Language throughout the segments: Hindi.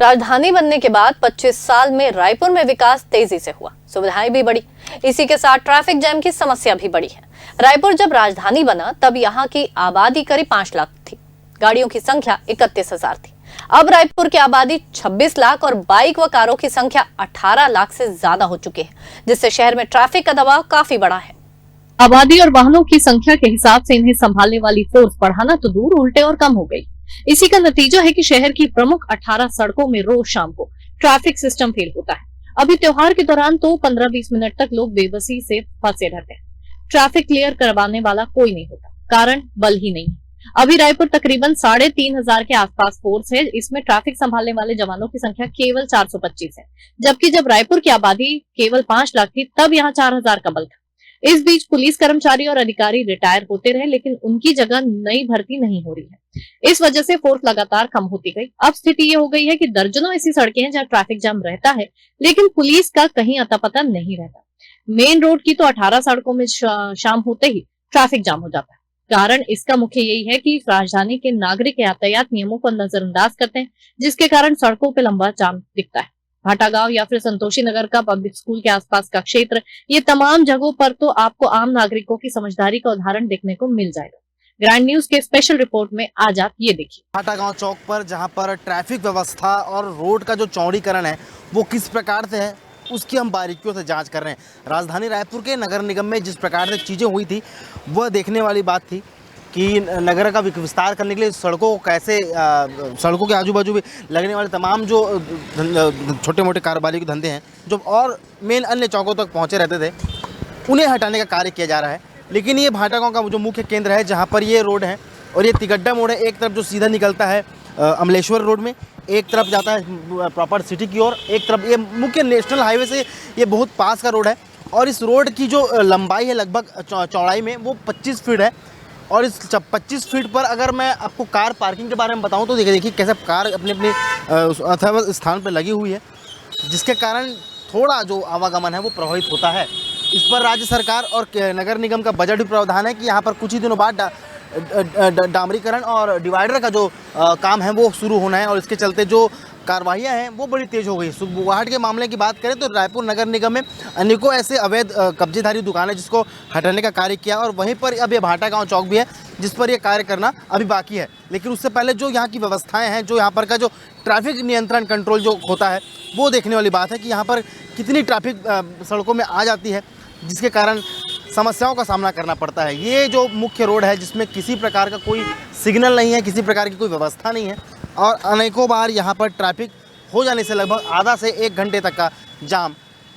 राजधानी बनने के बाद 25 साल में रायपुर में विकास तेजी से हुआ, सुविधाएं भी बढ़ी। इसी के साथ ट्रैफिक जैम की समस्या भी बढ़ी है। रायपुर जब राजधानी बना तब यहाँ की आबादी करीब 5 लाख थी, गाड़ियों की संख्या 31,000 थी। अब रायपुर की आबादी 26 लाख और बाइक व कारों की संख्या 18 लाख से ज्यादा हो चुकी है, जिससे शहर में ट्रैफिक का दबाव काफी बढ़ा है। आबादी और वाहनों की संख्या के हिसाब से इन्हें संभालने वाली फोर्स बढ़ाना तो दूर, उल्टे और कम हो गई। इसी का नतीजा है कि शहर की प्रमुख 18 सड़कों में रोज शाम को ट्रैफिक सिस्टम फेल होता है। अभी त्योहार के दौरान तो 15-20 मिनट तक लोग बेबसी से फंसे रहते हैं। ट्रैफिक क्लियर करवाने वाला कोई नहीं होता, कारण बल ही नहीं है। अभी रायपुर तकरीबन 3,500 के आसपास फोर्स है। इसमें ट्रैफिक संभालने वाले जवानों की संख्या केवल 425 है, जबकि जब रायपुर की आबादी केवल 5 लाख थी तब यहाँ 4,000 का बल था। इस बीच पुलिस कर्मचारी और अधिकारी रिटायर होते रहे, लेकिन उनकी जगह नई भर्ती नहीं हो रही है। इस वजह से फोर्स लगातार कम होती गई। अब स्थिति ये हो गई है कि दर्जनों ऐसी सड़कें हैं जहां ट्रैफिक जाम रहता है, लेकिन पुलिस का कहीं अता पता नहीं रहता। मेन रोड की तो 18 सड़कों में शाम होते ही ट्रैफिक जाम हो जाता है। कारण इसका मुख्य यही है कि राजधानी के नागरिक यातायात नियमों को नजरअंदाज करते हैं, जिसके कारण सड़कों पर लंबा जाम दिखता है। भाटागांव या फिर संतोषी नगर का पब्लिक स्कूल के आसपास का क्षेत्र, ये तमाम जगहों पर तो आपको आम नागरिकों की समझदारी का उदाहरण देखने को मिल जाएगा। ग्रैंड न्यूज के स्पेशल रिपोर्ट में आज आप ये देखिए। भाटागांव चौक पर जहां पर ट्रैफिक व्यवस्था और रोड का जो चौड़ीकरण है वो किस प्रकार से है, उसकी हम बारीकियों से जांच कर रहे हैं। राजधानी रायपुर के नगर निगम में जिस प्रकार से चीज़ें हुई थी वह देखने वाली बात थी कि नगर का विस्तार करने के लिए सड़कों को कैसे सड़कों के आजू बाजू भी लगने वाले तमाम जो छोटे मोटे कारोबारी के धंधे हैं जो और मेन अन्य चौकों तक पहुंचे रहते थे, उन्हें हटाने का कार्य किया जा रहा है। लेकिन ये भाटागांव का जो मुख्य केंद्र है जहां पर ये रोड है और ये तिगड्डा मोड़ है, एक तरफ जो सीधा निकलता है अमलेश्वर रोड में, एक तरफ जाता है प्रॉपर सिटी की ओर, एक तरफ ये मुख्य नेशनल हाईवे से ये बहुत पास का रोड है। और इस रोड की जो लंबाई है लगभग चौड़ाई में वो 25 फीट है। और इस 25 फीट पर अगर मैं आपको कार पार्किंग के बारे में बताऊं तो देखिए कैसे कार अपने अथवा स्थान पर लगी हुई है, जिसके कारण थोड़ा जो आवागमन है वो प्रभावित होता है। इस पर राज्य सरकार और नगर निगम का बजट भी प्रावधान है कि यहाँ पर कुछ ही दिनों बाद डामरीकरण और डिवाइडर का जो काम है वो शुरू होना है, और इसके चलते जो कार्रवाइयाँ हैं वो बड़ी तेज़ हो गई। सुबुगाहट के मामले की बात करें तो रायपुर नगर निगम में अनेकों ऐसे अवैध कब्जेधारी दुकानें जिसको हटाने का कार्य किया, और वहीं पर अब ये भाटागांव चौक भी है जिस पर ये कार्य करना अभी बाकी है। लेकिन उससे पहले जो यहाँ की व्यवस्थाएं हैं, जो यहाँ पर का जो ट्रैफिक नियंत्रण कंट्रोल जो होता है वो देखने वाली बात है कि यहाँ पर कितनी ट्रैफिक सड़कों में आ जाती है, जिसके कारण समस्याओं का सामना करना पड़ता है। ये जो मुख्य रोड है जिसमें किसी प्रकार का कोई सिग्नल नहीं है, किसी प्रकार की कोई व्यवस्था नहीं है, और अनेकों बार यहाँ पर ट्रैफिक हो जाने से लगभग आधा से 1 घंटे तक का जाम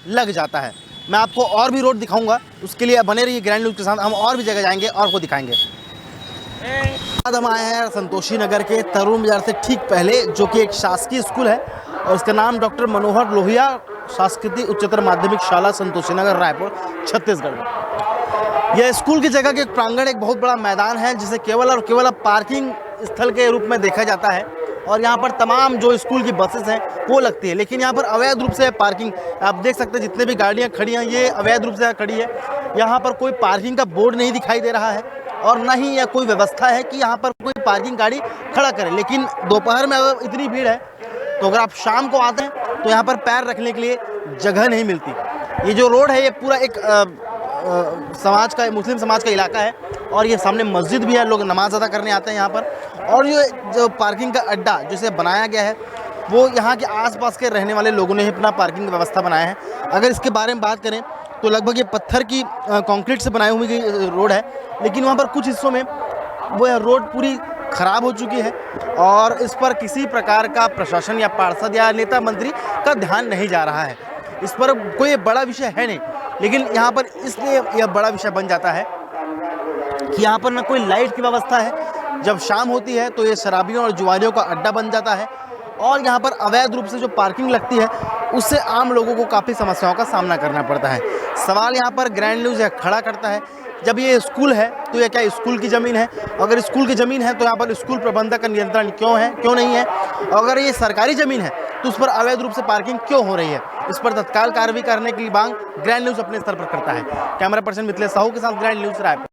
लग जाता है। मैं आपको और भी रोड दिखाऊंगा, उसके लिए बने रहिए ग्रैंड न्यूज़ के साथ। हम और भी जगह जाएंगे और आपको दिखाएंगे। आज हम आए हैं संतोषी नगर के तरुण बाजार से ठीक पहले, जो कि एक शासकीय स्कूल है और इसका नाम डॉक्टर मनोहर लोहिया शासकीय उच्चतर माध्यमिक शाला संतोषी नगर रायपुर छत्तीसगढ़। यह स्कूल की जगह के प्रांगण एक बहुत बड़ा मैदान है जिसे केवल और केवल अब पार्किंग स्थल के रूप में देखा जाता है, और यहाँ पर तमाम जो स्कूल की बसेस हैं वो लगती है। लेकिन यहाँ पर अवैध रूप से पार्किंग आप देख सकते हैं, जितने भी गाड़ियाँ खड़ी हैं ये अवैध रूप से खड़ी है। यहाँ पर कोई पार्किंग का बोर्ड नहीं दिखाई दे रहा है और न ही यह कोई व्यवस्था है कि यहाँ पर कोई पार्किंग गाड़ी खड़ा करे। लेकिन दोपहर में अगर इतनी भीड़ है तो अगर आप शाम को आते हैं तो यहाँ पर पैर रखने के लिए जगह नहीं मिलती। ये जो रोड है ये पूरा एक समाज का, मुस्लिम समाज का इलाका है, और ये सामने मस्जिद भी है, लोग नमाज अदा करने आते हैं यहाँ पर। और ये जो पार्किंग का अड्डा जिसे बनाया गया है वो यहाँ के आसपास के रहने वाले लोगों ने ही अपना पार्किंग व्यवस्था बनाया है। अगर इसके बारे में बात करें तो लगभग ये पत्थर की कंक्रीट से बनाई हुई रोड है, लेकिन वहाँ पर कुछ हिस्सों में वो रोड पूरी ख़राब हो चुकी है और इस पर किसी प्रकार का प्रशासन या पार्षद या नेता मंत्री का ध्यान नहीं जा रहा है। इस पर कोई बड़ा विषय है नहीं, लेकिन यहाँ पर इसलिए यह बड़ा विषय बन जाता है कि यहाँ पर न कोई लाइट की व्यवस्था है। जब शाम होती है तो ये शराबियों और जुआरियों का अड्डा बन जाता है, और यहाँ पर अवैध रूप से जो पार्किंग लगती है उससे आम लोगों को काफ़ी समस्याओं का सामना करना पड़ता है। सवाल यहाँ पर ग्रैंड न्यूज़ खड़ा करता है, जब ये स्कूल है तो ये क्या स्कूल की ज़मीन है? अगर स्कूल की ज़मीन है तो यहाँ पर स्कूल प्रबंधक का नियंत्रण क्यों नहीं है? अगर ये सरकारी ज़मीन है तो उस पर अवैध रूप से पार्किंग क्यों हो रही है? इस पर तत्काल कार्रवाई करने की मांग ग्रैंड न्यूज़ अपने स्तर पर करता है। कैमरा पर्सन मिथिलेश साहू के साथ ग्रैंड न्यूज़ रायपुर।